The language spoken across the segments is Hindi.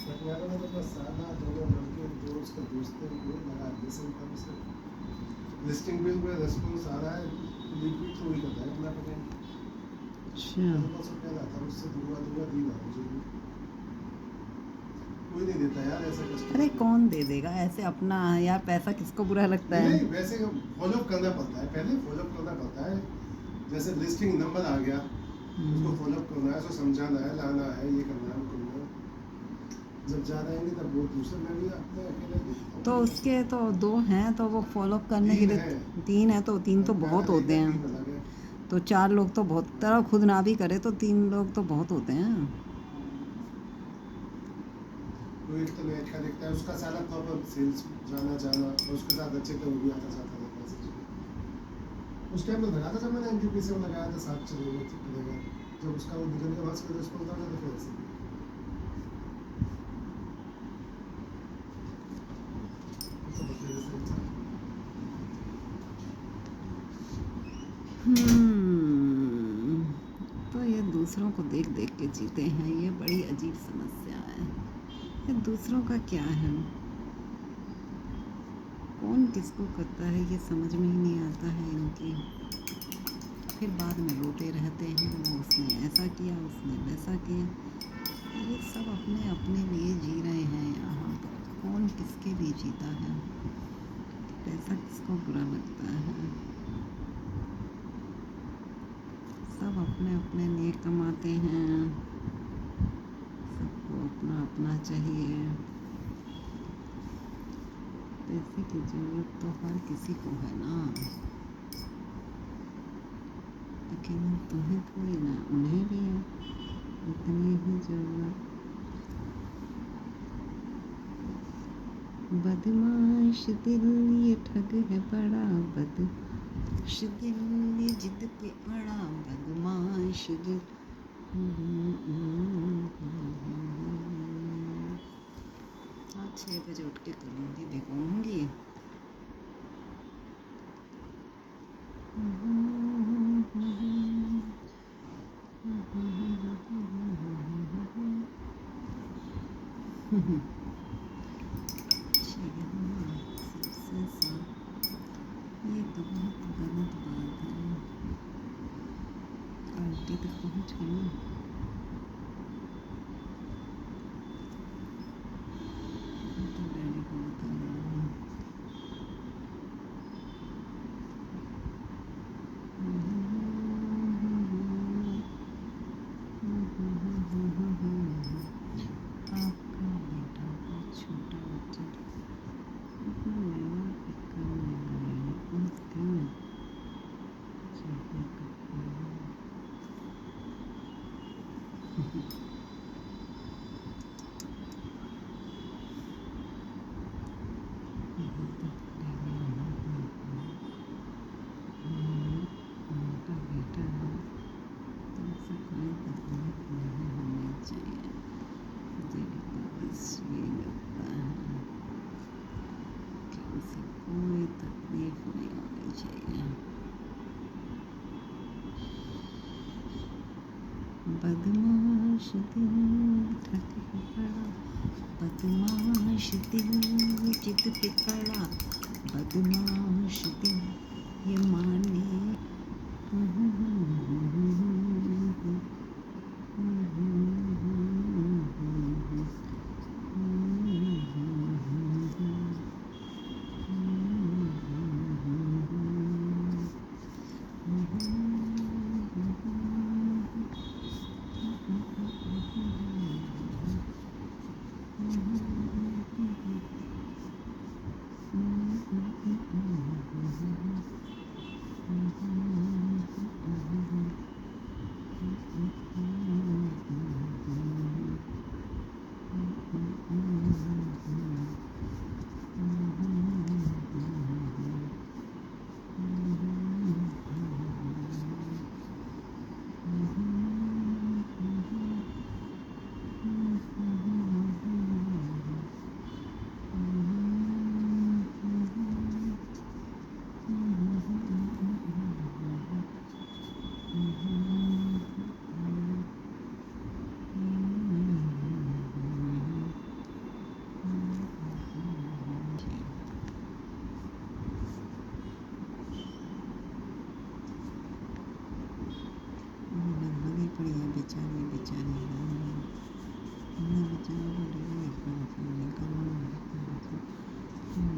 पटियाला में तो बस साला दोनों लड़के जो उसका दोस्त है वो लगा दे सिंपल से लिस्टिंग बिल पे रेस्पॉन्स आ रहा है लिक्विड थ्रू ही करता है अपना पेमेंट। अच्छा तो सब पहला था उससे दूंगा दूंगा दी ना मुझे भी कोई नहीं देता यार ऐसा कस्टमर। अरे कौन दे देगा ऐसे अपना यार, पैसा किसको बुरा लगता नहीं है। नहीं वैसे फॉलो करना पड़ता है, पहले फॉलो करना पड़ता है। जैसे लिस्टिंग नंबर आ गया उसको फॉलो करना है, उसको समझाना है, लाना है, ये करना है वो करना है। जब ज़्यादा आएंगे तब वो दूसरे में भी अपने अकेले देखता हूँ। तो उसके तो 2 हैं तो वो फॉलो करने के तीन लिए है 3 है तो 3 तो बहुत पहला होते देखा हैं। तीन अलग है। तो 4 लोग तो बहुत, तरह खुद ना भी करे तो 3 लोग तो बहुत होते हैं। वो एक तो मैच का देखता है उसका सारा प्रॉपर सेल्स जाना जाना और उसके साथ अच्छे तो वो भी आता जाता रहता है मैसेज। उस टाइम में लगा था जब मैंने एनटीपी से वो लगाया था 7 चलेगा चलेगा, जब उसका वो निकल के वहाँ से रिस्पॉन्स आ गया तो फिर ऐसे तो बदले से तो ये दूसरों को देख देख के जीते हैं, ये बड़ी अजीब समस्या है। ये दूसरों का क्या है, कौन किसको करता है ये समझ में ही नहीं आता है इनकी। फिर बाद में रोते रहते हैं वो उसने ऐसा किया उसने वैसा किया। ये सब अपने अपने लिए जी रहे हैं यहाँ पर, कौन किसके लिए जीता है, पैसा किसको बुरा लगता है। सब अपने अपने लिए कमाते हैं, सबको अपना अपना चाहिए। पैसे की ज़रूरत तो हर किसी को है ना, लेकिन तुम्हें थोड़ी ना, उन्हें भी है इतनी ही ज़रूरत। बदमाश दिल ये ठग है बड़ा, बदमाश दिल ये जिद पे अड़ा, बदमाश दिल। आज 6 बजे उठ के करूँगी, भिगोऊँगी। ये तो बहुत गलत बात है, पार्टी तक पहुँच गई ना। तो डैडी को बताऊँगी। आपका बेटा बहुत छोटा बच्चा अपना मेवा पिक करने गया, क्यों चाहिए उनका बेटा है तो उसे कोई तकलीफ नहीं होनी चाहिए, दिल को बस ये लगता है कि उसे कोई तकलीफ नहीं होनी चाहिए। बदमाश दिल ठग है बड़ा बदमाश दिल ये जिद पे अड़ा बदमाश दिल ये माने बर्बादी पड़ी है बेचारी बेचारी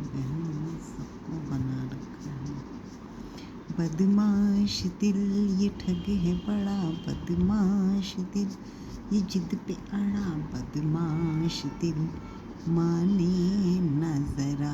बहनों सबको बना रखा है बदमाश दिल ये ठग है बड़ा बदमाश दिल ये जिद पे अड़ा बदमाश दिल माने न जरा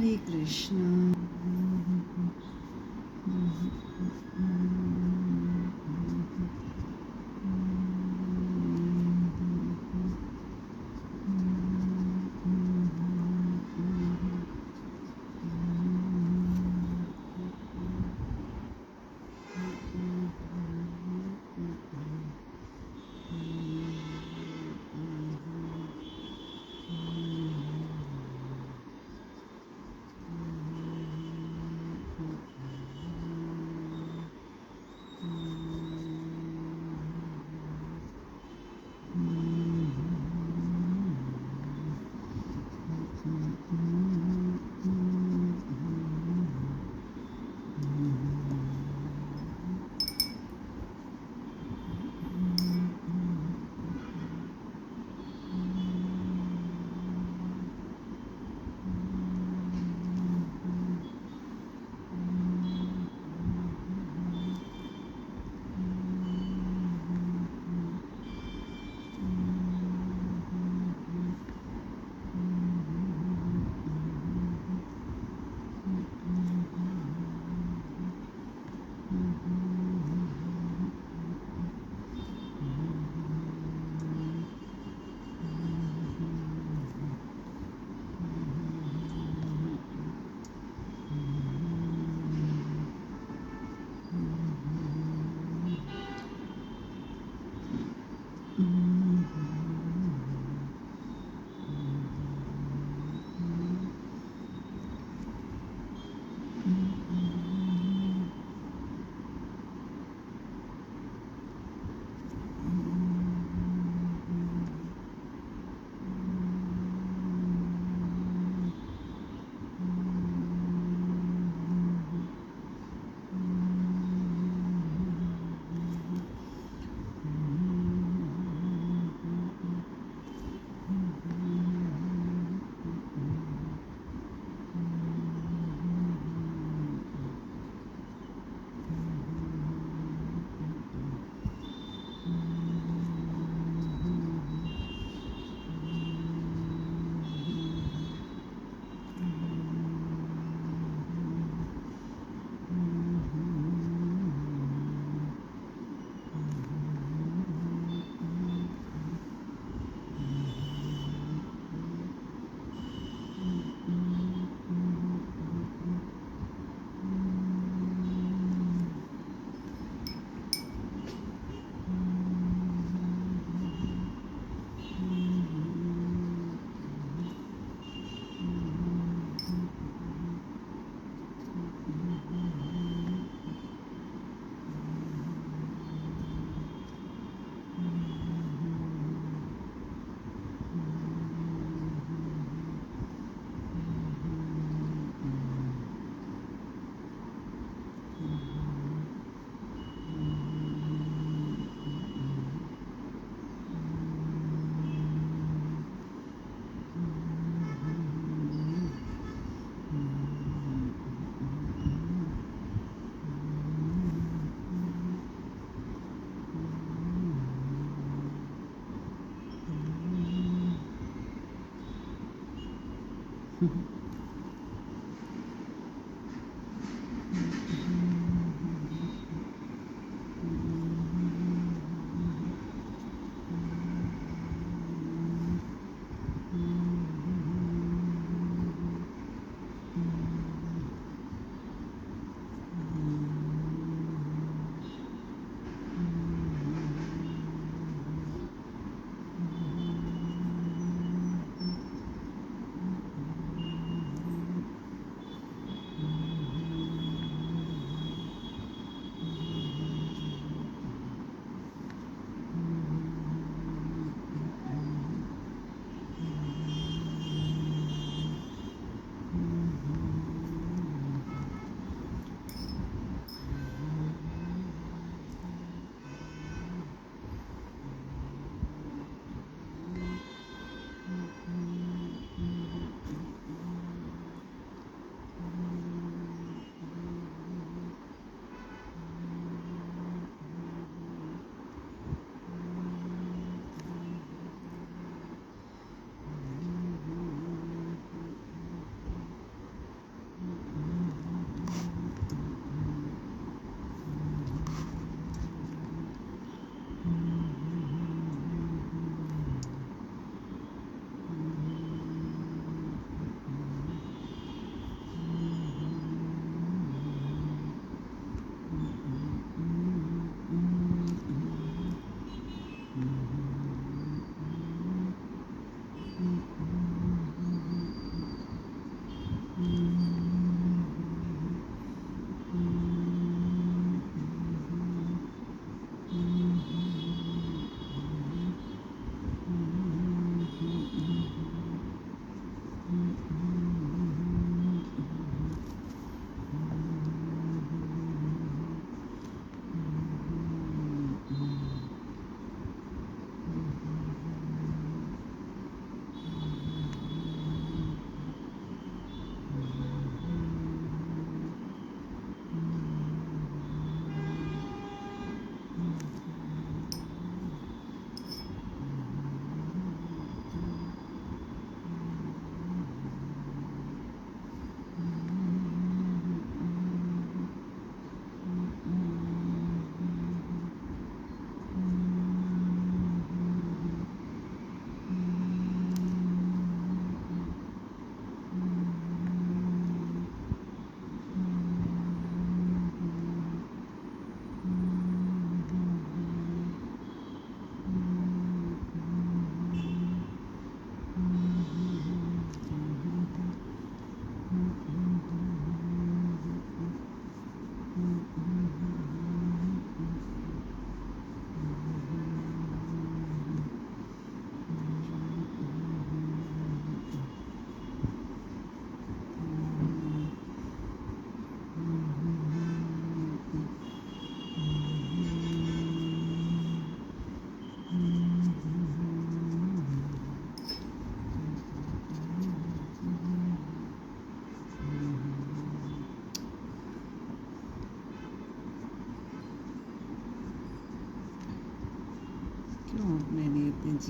हरे कृष्ण।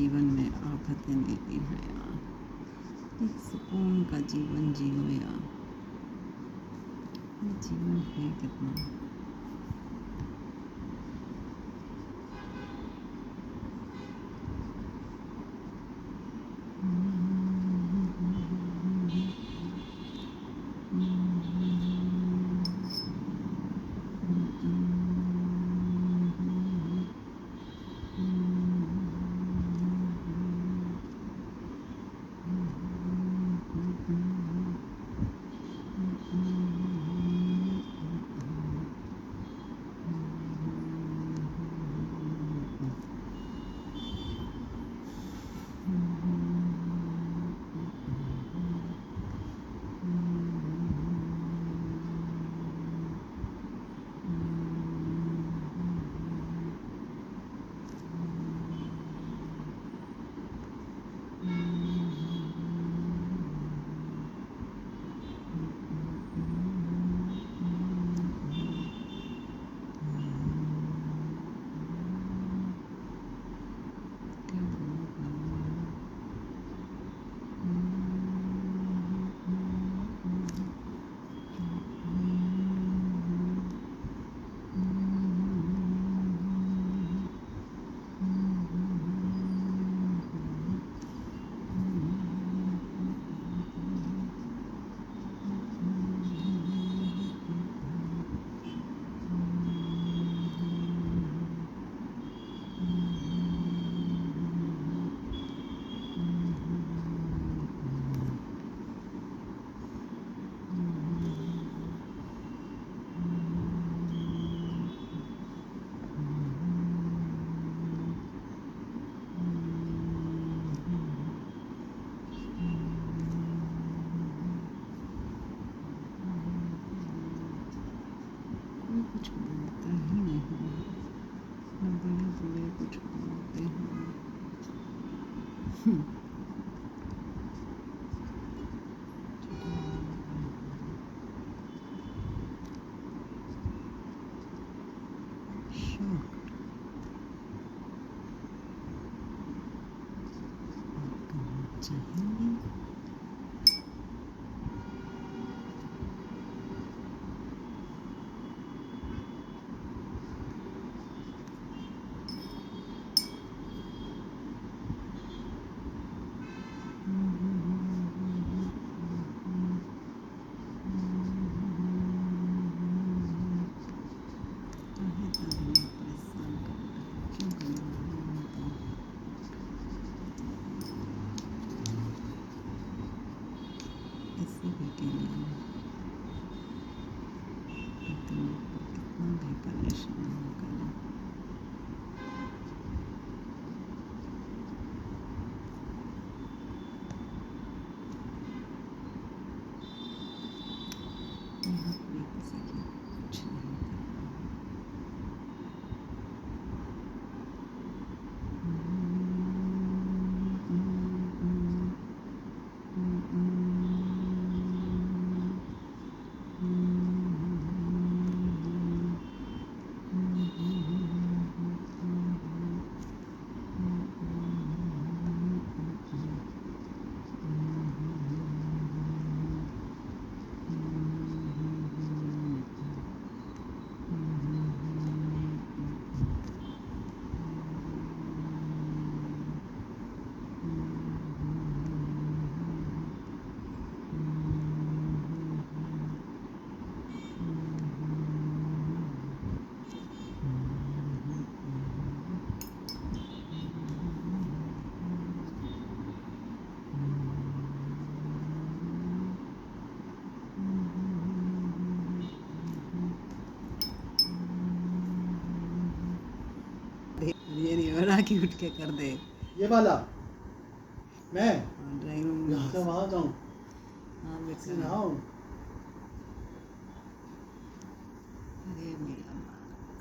जीवन में आफतें देती हैं यार। एक सुकून का जीवन जियो यार। ये जीवन है कितना। कोई कुछ बोलता ही नहीं, न बड़े बूढ़े कुछ बोलते हैं। शॉक्ड। करना चाहेंगे। काहे दुनिया परेशान कर रहा है, क्यों करना है तो इसी भी के लिए अपने ऊपर कितना भी परेशान करें। यहाँ कोई किसी की कुछ नहीं कर ये नहीं हो रहा कि उठ के कर दे। ये वाला मैं ड्राइंग रूम यहाँ से वहाँ जाऊँ, हाँ से बेटा। नहाऊँ। अरे मेरा बालक।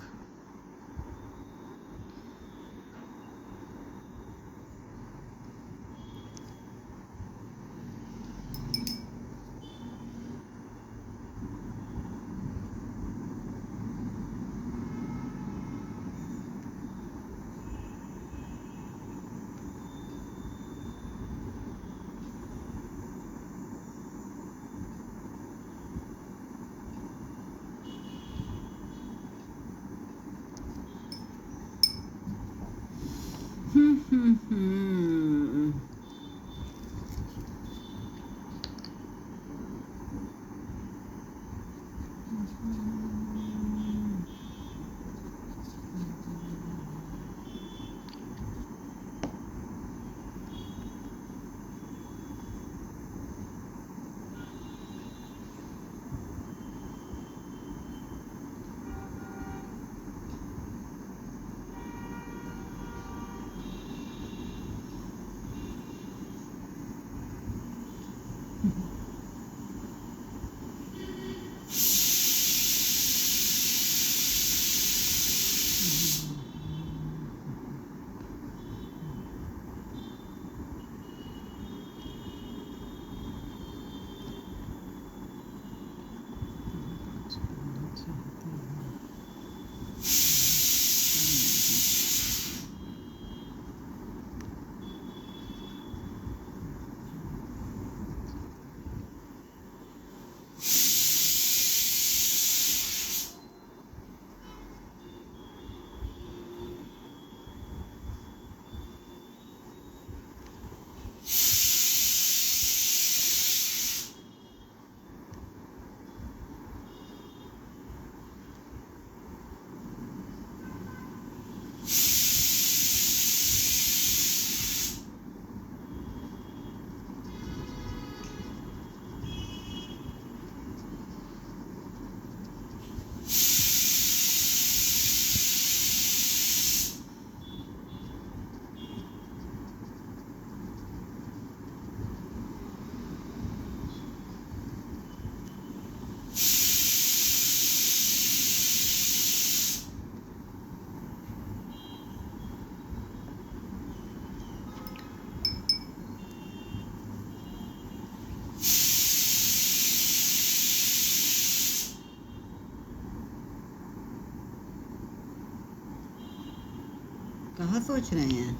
कहाँ सोच रहे हैं?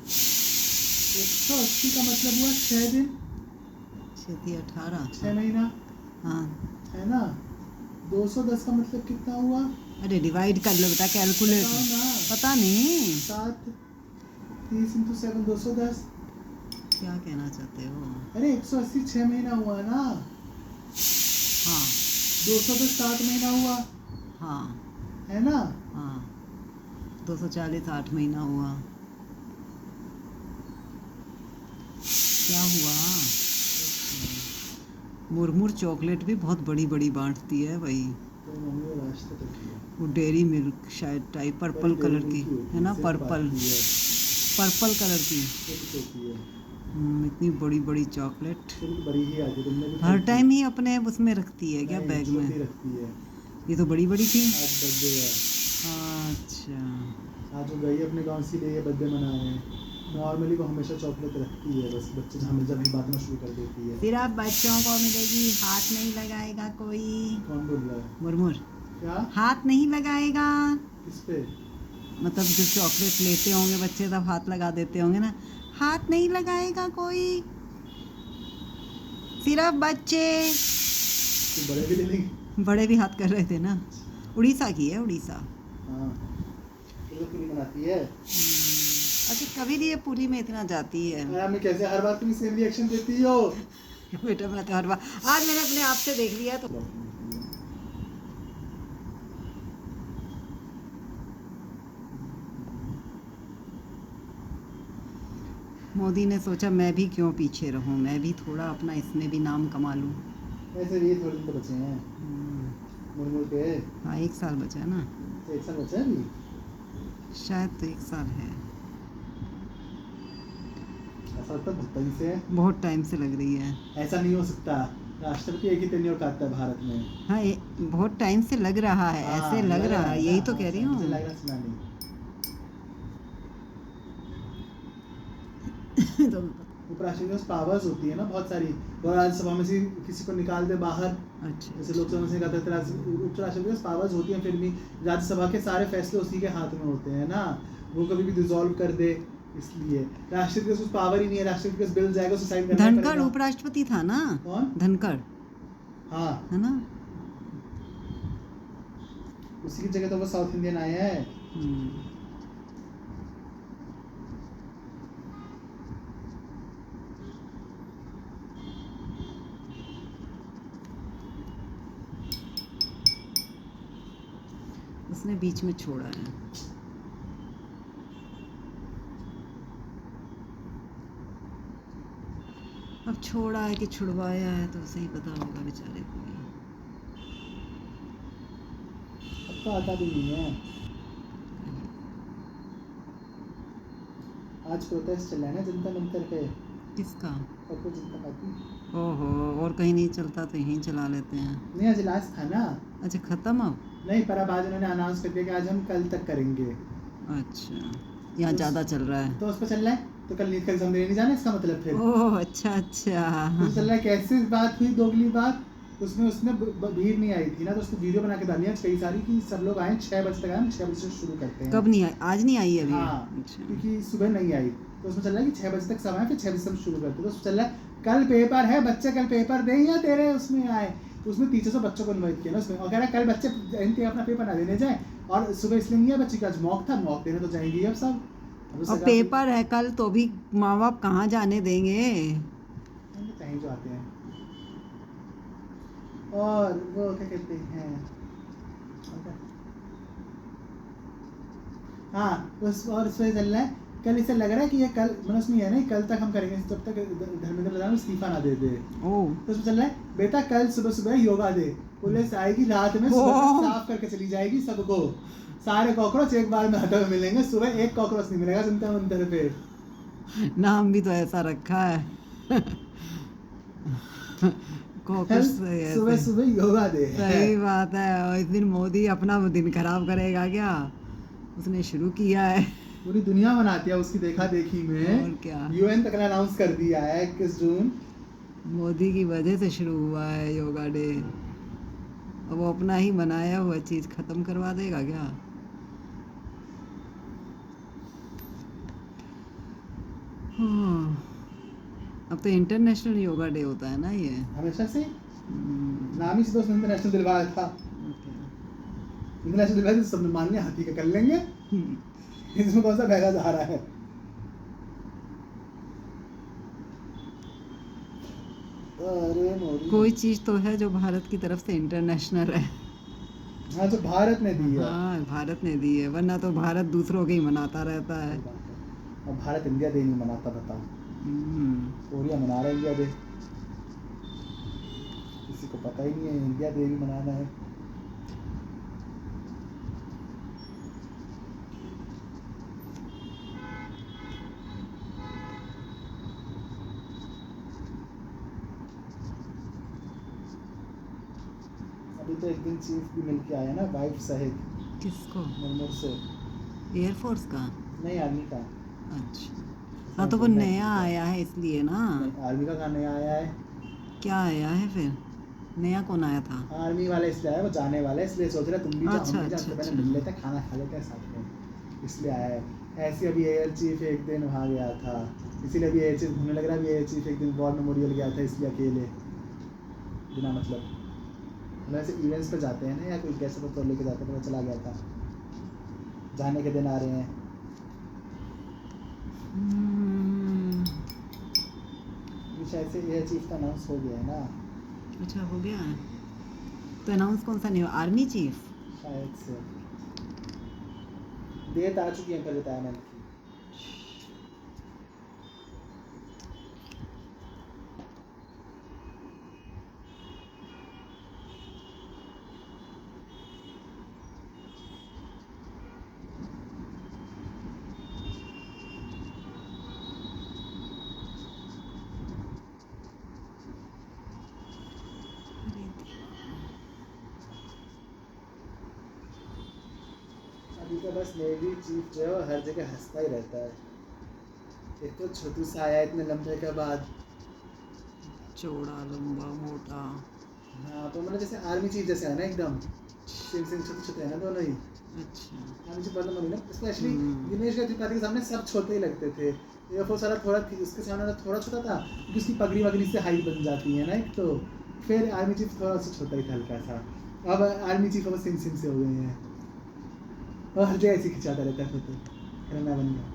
180 का मतलब हुआ 6 दिन, 18। 6 महीना, हाँ, है ना। 210 का मतलब कितना हुआ? अरे डिवाइड कर लो बेटा, बताओ कैलकुलेट। ना। पता नहीं 7 30 × 7 210। क्या कहना चाहते हो। अरे 180 6 महीना हुआ ना। हाँ 210 7 महीना हुआ, हाँ है ना। हाँ, 240 8 महीना हुआ। क्या हुआ? मुरमुर चॉकलेट भी बहुत बड़ी बड़ी बांटती है भाई। तो मम्मी वो रास्ते तक किया। वो डेयरी मिल्क शायद टाइप पर्पल कलर की है ना, पर्पल कलर की। इतनी बड़ी बड़ी चॉकलेट बड़ी ही आती है, तुमने भी हर खाई टाइम ही अपने उसमें रखती है क्या, नहीं, बैग छोटी में? रखती है। ये तो बड़ी बड़ी थी। आज बर्थडे है, अच्छा, आज वो गई अपने गांव से लिए बर्थडे मना रहे हैं। नॉर्मली वो हमेशा चॉकलेट रखती है, बस बच्चे हमेशा वही बात में शुरू कर देती है। सिर्फ बच्चों को मिलेगी, हाथ नहीं लगाएगा कोई। कौन बोल रहा है? मुरमुर क्या? हाथ नहीं लगाएगा। किस पे? मतलब जब चॉकलेट लेते होंगे बच्चे तब हाथ लगा देते होंगे ना, हाथ नहीं लगाएगा कोई, सिर्फ बच्चे। तो बड़े भी ले लेंगे। बड़े भी हाथ कर रहे थे ना। उड़ीसा की है, उड़ीसा। हाँ, तो पूरी बनाती है। अच्छा, कभी नहीं ये पूरी में इतना जाती है। यार मैं कैसे हर बार तुम सेम रिएक्शन देती हो? बेटा मैं तो हर बार, आज मैंने अपने आप से देख लिया तो। मोदी ने सोचा मैं भी क्यों पीछे रहूं, मैं भी थोड़ा अपना इसमें भी नाम कमा लूं। ऐसे ये थोड़े दिन तो बचे हैं मुरमुर के। हाँ 1 साल बचा है ना, तो 1 साल बचा है अभी। शायद तो 1 साल है। ऐसा लगता है बहुत टाइम से है। बहुत टाइम से लग रही है। ऐसा नहीं हो सकता, राष्ट्रपति एक ही tenure का आता है भारत में। हाँ बहुत टाइम से लग रहा है, ऐसे हाँ, लग रहा है, यही तो हाँ, कह रही मुझे हूँ। लग रहा सुना नहीं। तो उपराष्ट्रपति के पास पावर्स होती है ना बहुत सारी, और राज्यसभा में से किसी को निकाल दे बाहर, अच्छा जैसे लोकसभा में से निकालते हैं, उपराष्ट्रपति के पास पावर्स होती हैं, फिर भी राज्यसभा के सारे फैसले उसी के हाथ में होते हैं ना। वो कभी भी डिसॉल्व कर दे, इसलिए राष्ट्रपति के पास पावर ही नहीं है। राष्ट्रपति के पास बिल जाएगा उसे साइन करना धनखड़ पड़ेगा। उपराष्ट्रपति था ना। कौन? धनखड़ हाँ, है ना। उसी की जगह तो वो साउथ इंडियन आए हैं। उसने बीच में छोड़ा है। अब छोड़ा है कि छुड़वाया है तो उसे ही पता होगा बेचारे को। अब तो आता भी नहीं है। आज प्रोटेस्ट चला है ना जनता मंतर पे। किसका? सबको जनता पार्टी। ओहो, और कहीं नहीं चलता तो यहीं चला लेते हैं। नहीं, आज लास्ट था ना। अच्छा खत्म अब? नहीं, पर अब आज उन्होंने अनाउंस कर दिया कि आज हम कल तक करेंगे। अच्छा, यहाँ तो ज़्यादा चल रहा है तो उस पर चल रहा है, तो कल नीट का एग्जाम देने नहीं जाना, इसका मतलब फिर ओह अच्छा अच्छा। तो चल रहा है। कैसी बात हुई, दोगली बात। उसमें भीड़ नहीं आई थी ना, तो उसने वीडियो बना के डाली है कई सारी कि सब लोग आए 6 बजे तक आए, 6 बजे से शुरू करते हैं। कब नहीं आई? आज नहीं आई अभी? हाँ, अच्छा। क्योंकि सुबह नहीं आई, तो उसमें चल रहा है कि 6 बजे तक सब आए, फिर 6 बजे से हम शुरू करते हैं। तो उसमें चल रहा है कल पेपर है, बच्चे कल पेपर दें या तेरे उसमें आए। तो उसमें टीचर्स और बच्चों को इन्वाइट किया ना उसमें, और कह रहा है कल बच्चे अपना पेपर ना देने जाए। और सुबह इसलिए नहीं है बच्ची का, आज मॉक था, मॉक देने तो जाएंगी अब सब। और पेपर है कल तो भी माँ बाप कहाँ जाने देंगे? कहीं जो आते हैं। और वो क्या कहते हैं, हाँ उस और उसमें चल रहा है कल। इसे लग रहा है कि ये कल मतलब नहीं है ना, कल तक हम करेंगे जब तक धर्मेंद्र प्रधान इस्तीफा ना दे दे। ओह तो उसमें चल रहा है बेटा कल सुबह सुबह योगा दे, पुलिस आएगी रात में, सुबह साफ करके चली जाएगी सबको, सारे कॉकरोच एक बार में हटे हुए मिलेंगे, सुबह एक कॉकरोच नहीं मिलेगा जनता मंदिर पे। नाम भी तो ऐसा रखा है। कॉकरोच से सुबह ऐसे। सुबह योगा दे। सही बात है। और इस दिन मोदी अपना दिन खराब करेगा क्या? उसने शुरू किया है। पूरी दुनिया मनाती है उसकी देखा देखी में। और क्या, यूएन तक ने अनाउंस कर दिया है 21 जून। मोदी की वजह से शुरू हुआ है योगा डे। अब वो अपना ही बनाया हुआ चीज़ ख़त्म करवा देगा क्या? हाँ, अब तो इंटरनेशनल योगा डे होता है ना ये। हमेशा से हम्म, नाम ही से दोस्त इंटरनेशनल दिलवाया था। ओके। इंटरनेशनल दिलवाया तो सबने मान लिया, हाथी का कर लेंगे। हम्म, इसमें कौन सा बहरा जा रहा है। अरे मोदी, कोई चीज़ तो है जो भारत की तरफ से इंटरनेशनल है। हाँ जो भारत ने दी है। हाँ, भारत ने दी है, वरना तो भारत दूसरों के ही मनाता रहता है। सही बात है। अब भारत इंडिया डे नहीं मनाता, बताओ। हम्म, कोरिया मना रहा है इंडिया डे, किसी को पता ही नहीं है इंडिया डे भी मनाना है। अभी तो एक दिन चीफ भी मिल के आया ना, वाइफ सहित किसको? मुर्मू से। एयरफोर्स का? नहीं, आर्मी का। अच्छा। हाँ, तो वो नया आया है इसलिए ना। नहीं, आर्मी का नया आया है। क्या आया है फिर? नया कौन आया था? आर्मी वाला इसलिए आया, वो जाने वाला है, इसलिए सोच रहा तुम भी जाओ, अच्छा, हम भी जाओ, अच्छा, उससे पहले अच्छा। मिल लेते हैं, खाना खा लेते हैं साथ में, इसलिए आया है। ऐसे अभी एयर चीफ एक दिन वहाँ गया था, इसीलिए अभी एयर चीफ घूमने लग रहा है। अभी एयर चीफ एक दिन वॉर मेमोरियल गया था, इसलिए अकेले, बिना मतलब ऐसे इवेंट्स पे जाते हैं ना, या कोई कैसे तो लेके जाते हैं, तो चला गया था। जाने के दिन आ रहे हैं। हम्म, ये शायद से एयर चीफ का अनाउंस हो गया है ना, अच्छा, हो गया है। तो अनाउंस कौन सा नहीं हुआ? Army chief? शायद से डेट आ चुकी है उनका रिटायरमेंट की। अरे देवा। अभी तो बस नेवी चीफ जो है वो हर जगह हंसता ही रहता है। एक तो छोटू सा आया इतने लंबे के बाद। चौड़ा, लंबा, मोटा। हाँ, तो मतलब जैसे आर्मी चीफ जैसे है ना, एकदम सेम सेम छोटे छोटे है ना दोनों ही। अच्छा। आर्मी चीफ मतलब ना, स्पेशली हम्म। दिनेश त्रिपाठी के सामने सब छोटे ही लगते थे। एयरफोर्स वाला थोड़ा उसके सामने वाला थोड़ा छोटा था, क्योंकि उसकी पगड़ी वगड़ी से हाइट बन जाती है ना एक तो। फिर आर्मी चीफ थोड़ा सा छोटा ही था, हल्का सा। अब आर्मी चीफ अब सिम सिम से हो गए हैं, और हर जगह ऐसे ही खिंचाता रहता है फोटो, करना बन गया।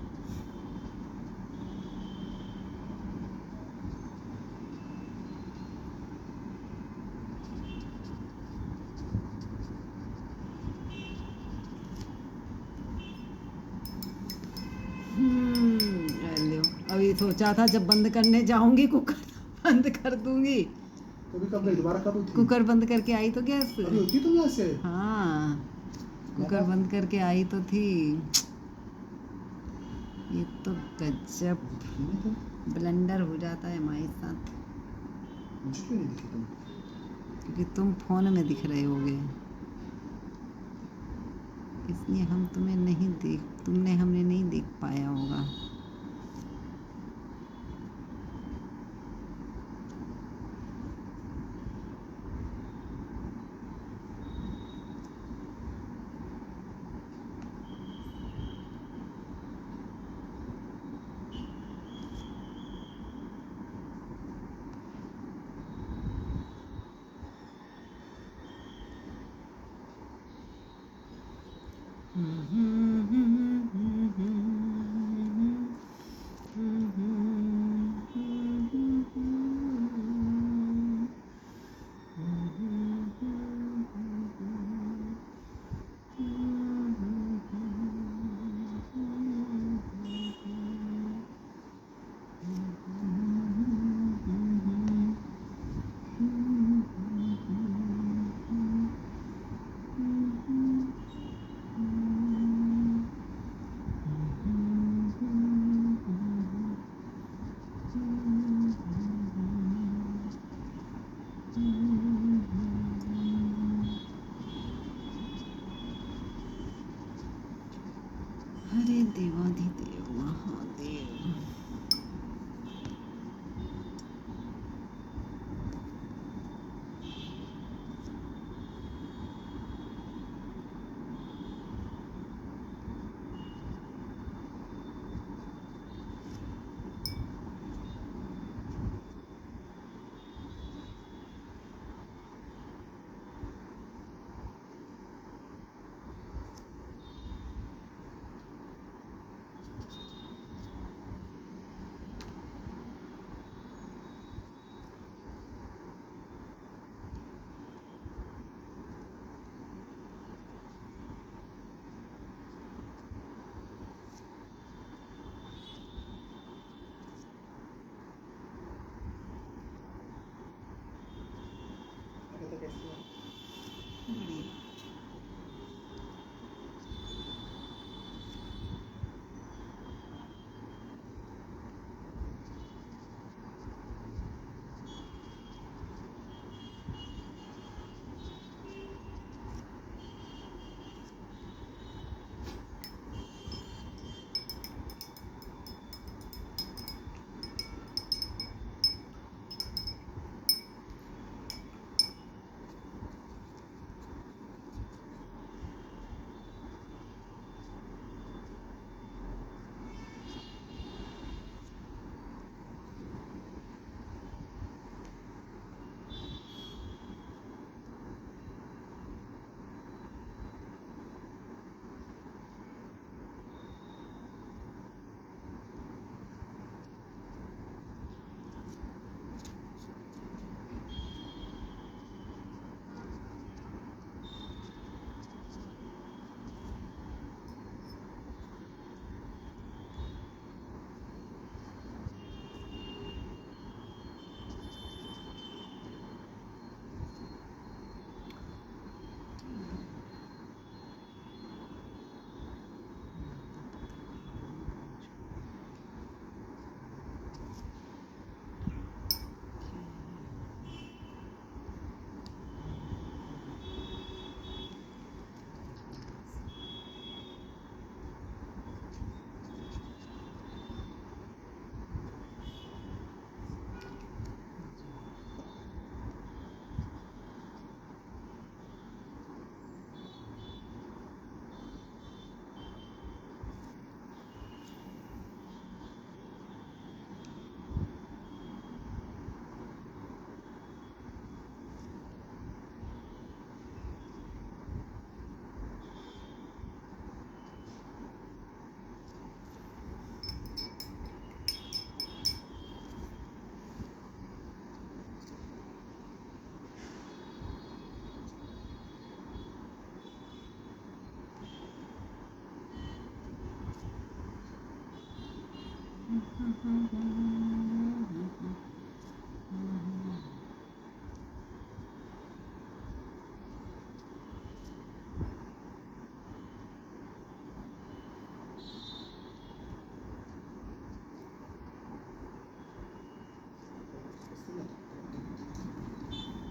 लो, अभी सोचा था जब बंद करने जाऊंगी कुकर बंद कर दूंगी। तो भी कब गई, दोबारा कब उठी? कुकर बंद करके आई तो गैस। अभी उठी तुम यहाँ से? हाँ, कुकर बंद करके आई तो थी। ये तो गजब तो ब्लेंडर हो जाता है हमारे साथ, मुझे क्यों नहीं दिखी तुम? क्योंकि तुम फोन में दिख रहे होगे, इसलिए हम तुम्हें नहीं देख, तुमने हमें नहीं देख पाया होगा।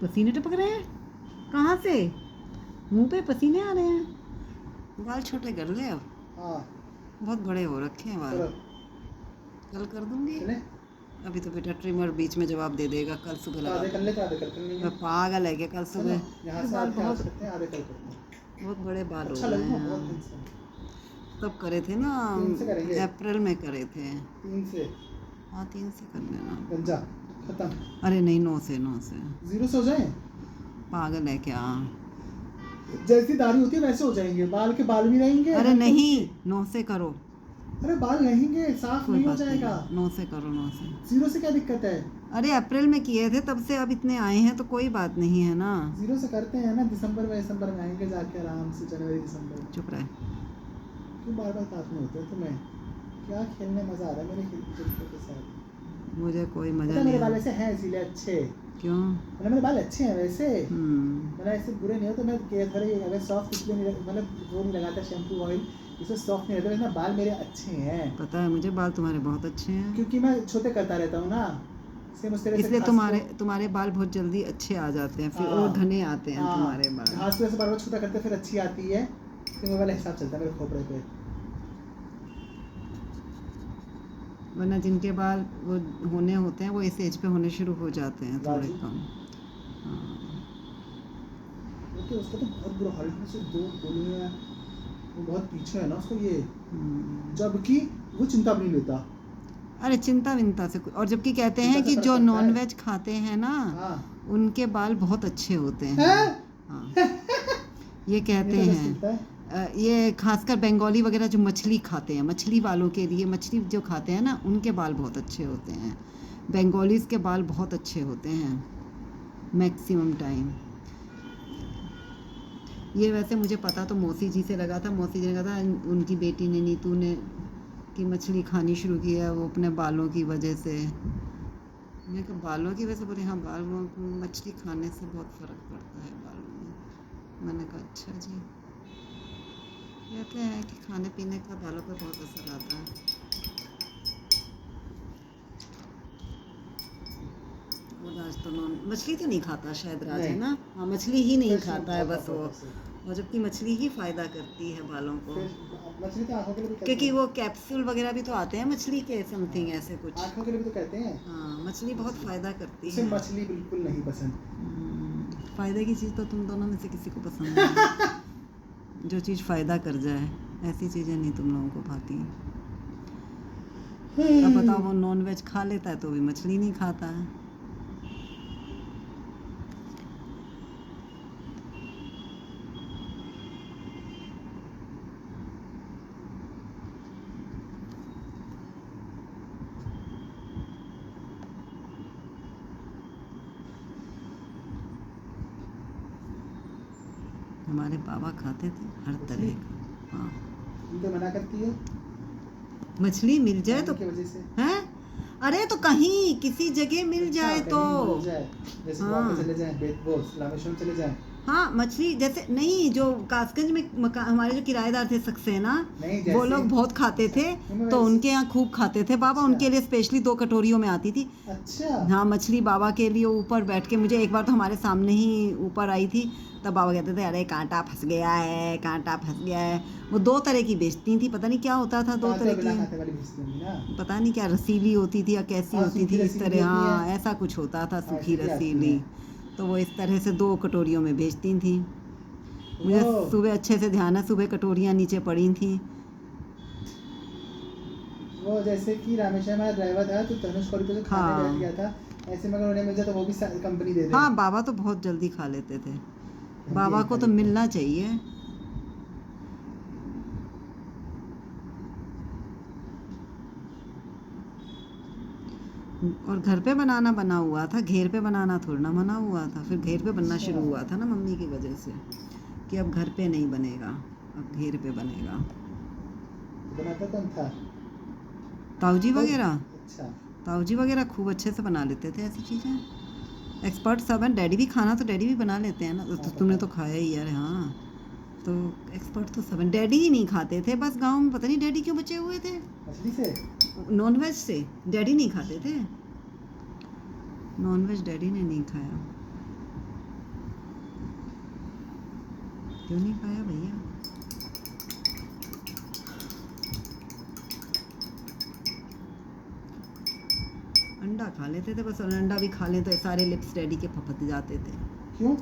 पसीने टपक रहे हैं, कहाँ से? मुंह पे पसीने आ रहे हैं। बाल छोटे कर ले अब, हाँ बहुत बड़े हो रखे हैं बाल। चलो कल कर दूंगी। चले अभी तो बेटा ट्रिमर बीच में जवाब दे देगा, कल सुबह लगा आधे कर ले तो आधे कल कर लेंगे। मैं पागल है क्या? कल सुबह यहाँ से बाल आधे बहुत करते हैं, आधे कल करते हैं। बहुत बड़े बाल हो अच्छा रहे लगेगा बहुत हैं। दिन से। तब करे थे ना, 3 से करेंगे। अप्रैल में करे थे। 3 से हाँ 3 से कर लेना। गंजा खत्म। अरे नहीं 9 से 9 से। 0 से हो जाए, पागल है क्या? जैसी दाढ़ी होती है वैसे हो जाएंगे, बाल के बाल भी रहेंगे। अरे नहीं 9 से करो, अरे बाल रहेंगे, साफ कोई नहीं हो बात नहीं, जाएगा। 9 से करो 9 से। 0 से क्या दिक्कत है? अरे अप्रैल में किए थे तब से अब इतने आए हैं तो कोई बात नहीं है ना। 0 से करते हैं ना, दिसंबर में आएंगे जाके आराम से, जनवरी दिसंबर में। चुप रहे। क्यों बार बार काटने होते हैं तुम्हें? क्या खेलने मजा आ रहा है मेरे खिलके के साथ। मुझे कोई मजा पता है नहीं मेरे बाल आ ऐसे हैं इसीलिए अच्छे। क्यों? मतलब मेरे बाल अच्छे हैं वैसे, हम्म, मतलब ऐसे बुरे नहीं हो तो मैं थोड़े अगर सॉफ्ट इसलिए नहीं मतलब वो नहीं लगाता शैम्पू ऑयल, इससे सॉफ्ट नहीं रहता, वरना बाल मेरे अच्छे हैं। पता है मुझे, बाल तुम्हारे बहुत अच्छे हैं। क्योंकि मैं छोटे करता रहता हूँ ना, सेम उस तरह से इसलिए घास तुम्हारे बाल बहुत जल्दी अच्छे आ जाते हैं, फिर हाँ। और घने आते हैं हाँ, तुम्हारे बाल। घास को ऐसे बार बार छोटा करते फिर अच्छी आती है, फिर वो वाला हिसाब चलता है मेरे खोपड़े पे। वरना जिनके बाल वो होने होते हैं वो इस एज पे होने शुरू हो जाते हैं थोड़े राजू। कम। हाँ। ओके, उसका तो बहुत बुरा हाल है, उससे 2 गोलियां, वो बहुत पीछे है ना उसको ये, जबकि वो चिंता भी नहीं लेता। अरे चिंता विंता से और जबकि कहते चिंता हैं से कि फर्क जो पड़ता नॉन है। वेज खाते हैं ना हाँ उनके बाल बहुत अच्छे होते हैं। हैं? हाँ ये कहते ये तो बस हैं। चिंता है। ये खासकर बंगाली वगैरह जो मछली खाते हैं, मछली वालों के लिए, मछली जो खाते हैं ना उनके बाल बहुत अच्छे होते हैं। बंगालीज के बाल बहुत अच्छे होते हैं मैक्सिमम टाइम। ये वैसे मुझे पता तो मौसी जी से लगा था, मौसी जी ने कहा था उनकी बेटी ने, नीतू ने, कि मछली खानी शुरू की है वो अपने बालों की वजह से। मैं कहा बालों की वजह से? बोले हाँ बालों को मछली खाने से बहुत फ़र्क पड़ता है बालों में। मैंने कहा अच्छा जी। कहते हैं कि खाने पीने का बालों पर बहुत असर आता है। और आज तो मछली तो नहीं खाता शायद राज, है नहीं। ना? हाँ मछली ही नहीं फिश खाता है बहुत बस वो। खाता है। और जबकि मछली ही फ़ायदा करती है बालों को, फिर मछली तो आंखों के लिए भी कहते क्योंकि हैं। वो कैप्सूल वगैरह भी तो आते हैं मछली के, समथिंग ऐसे कुछ। आंखों के लिए भी तो कहते हैं। हाँ मछली बहुत फ़ायदा करती उसे है। मछली बिल्कुल नहीं पसंद। फ़ायदे की चीज़ तो तुम दोनों में से किसी को पसंद नहीं। जो चीज़ फ़ायदा कर जाए ऐसी चीज़ें नहीं तुम लोगों को भाती। अब बताओ वो नॉन वेज खा लेता है तो भी मछली नहीं खाता है। हमारे बाबा खाते थे हर तरह का। हाँ तुम तो मना करती हो मछली मिल जाए तो की वजह से। हैं? अरे तो कहीं किसी जगह मिल जाए अच्छा, तो कहीं मिल जाए। जैसे हाँ। वहाँ पे चले जाएं, वो रामेश्वरम चले जाएं। हाँ मछली जैसे नहीं, जो कासगंज में हमारे जो किराएदार थे सक्सेना, नहीं, वो जैसे- लोग बहुत खाते थे नहीं, तो वैसे- उनके यहाँ खूब खाते थे बाबा। अच्छा। उनके लिए स्पेशली 2 कटोरियों में आती थी। अच्छा हाँ मछली बाबा के लिए ऊपर बैठ के, मुझे एक बार तो हमारे सामने ही ऊपर आई थी, तब बाबा कहते थे अरे कांटा फंस गया है, कांटा फंस गया है। वो 2 तरह की बेचती थी, पता नहीं क्या होता था 2 कांटे तरह बिना की, खाते वाली भेजती होंगी ना। पता नहीं क्या रसीली होती थी या कैसी हाँ, होती सूखी थी, इस रसीली तरह। होती हाँ है। ऐसा कुछ होता था, सूखी ऐसी भी आती रसीली। है। तो वो इस तरह से 2 कटोरियों में बेचती थी। मुझे ओह। सुबह अच्छे से ध्यान है, सुबह कटोरियाँ नीचे पड़ी थी। वो जैसे कि रामेश्वर में ड्राइवर था तो धनुष कौरी पे जो खाने हाँ। बैठ गया था, ऐसे में अगर उन्हें मिल जाए तो वो भी कंपनी दे दे। हाँ बाबा तो बहुत जल्दी खा लेते थे, हम बाबा भी को तो खा लेते मिलना चाहिए। और घर पे बनाना बना हुआ था, घेर पे बनाना थोड़ा ना बना हुआ था। फिर घेर पे बनना अच्छा। शुरू हुआ था ना मम्मी की वजह से, कि अब घर पे नहीं बनेगा, अब घेर पे बनेगा। तो बनाता कौन था? ताऊजी वगैरह, अच्छा। ताऊजी वगैरह खूब अच्छे से बना लेते थे ऐसी चीज़ें। एक्सपर्ट सब हैं। डैडी भी खाना तो डैडी भी बना लेते हैं ना, तो तुमने तो खाया ही यार। हाँ तो एक्सपर्ट तो सब हैं। डैडी ही नहीं खाते थे बस, गांव में पता नहीं डैडी क्यों बचे हुए थे मछली से नॉन वेज से। डैडी नहीं खाते थे नॉन वेज, डैडी ने नहीं खाया। क्यों नहीं खाया भैया? अंडा खा लेते थे बस, और अंडा भी खा लें तो सारे लिप्स डैडी के फपक जाते थे। क्यों?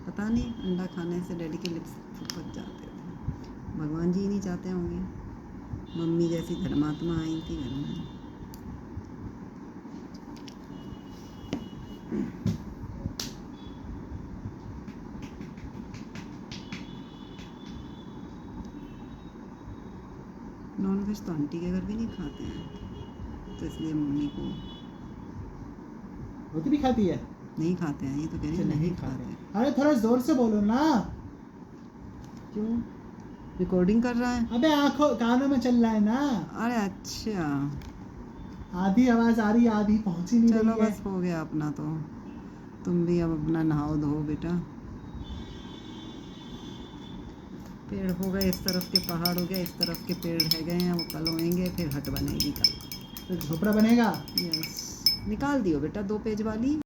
पता नहीं, अंडा खाने से डैडी के लिप्स फपक जाते थे। भगवान जी ही नहीं चाहते होंगे। मम्मी जैसी धर्मात्मा आई थी घर में। नॉनवेज तो आंटी के घर भी नहीं खाते हैं, तो इसलिए मम्मी को रोटी भी खाती है? नहीं खाते हैं। ये तो कह रही अच्छा, है नहीं खाते। अरे थोड़ा जोर से बोलो ना। क्यों? रिकॉर्डिंग कर रहा है? अबे आंखों कानों में चल रहा है ना। अरे अच्छा, आधी आवाज आ रही है, आधी पहुंची नहीं चलो रही है। बस हो गया अपना तो। तुम भी अब अपना नहाओ धो बेटा। पेड़ हो गए, इस तरफ के पहाड़ हो गया, इस तरफ के पेड़ रह गए हैं, वो कल होएंगे, फिर हट बनेगी कल। तो झोपड़ा बनेगा। यस, निकाल दियो बेटा 2 पेज वाली।